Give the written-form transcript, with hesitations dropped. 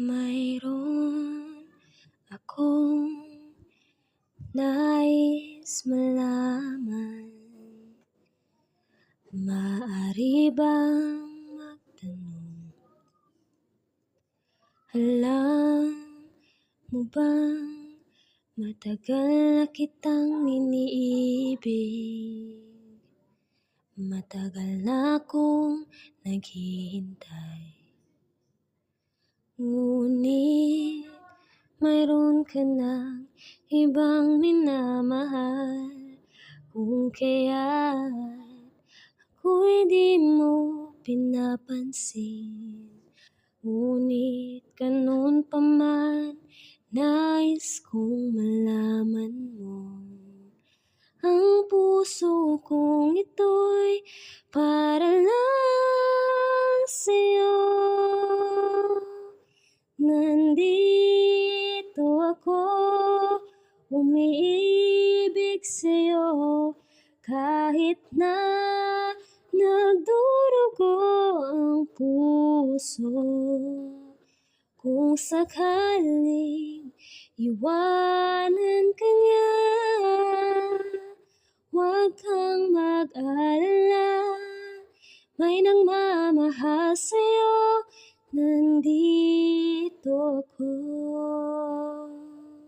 Mayroon akong nais malaman. Maaari bang magtanong? Alam mo bang matagal na kitang iniibig? Matagal na akong naghihintay. Ngunit mayroon ka ng ibang minamahal, kung kaya't ako'y di mo pinapansin. Ngunit ganun pa man, nais kong malaman mo, ang puso kong ito'y para lang sa'yo. Nandito ako, umiibig sa'yo, kahit na nagdurugo ang puso. Kung sakaling iwanan ka niya, huwag kang mag-alala, may nagmamahal sa'yo, nandito ako.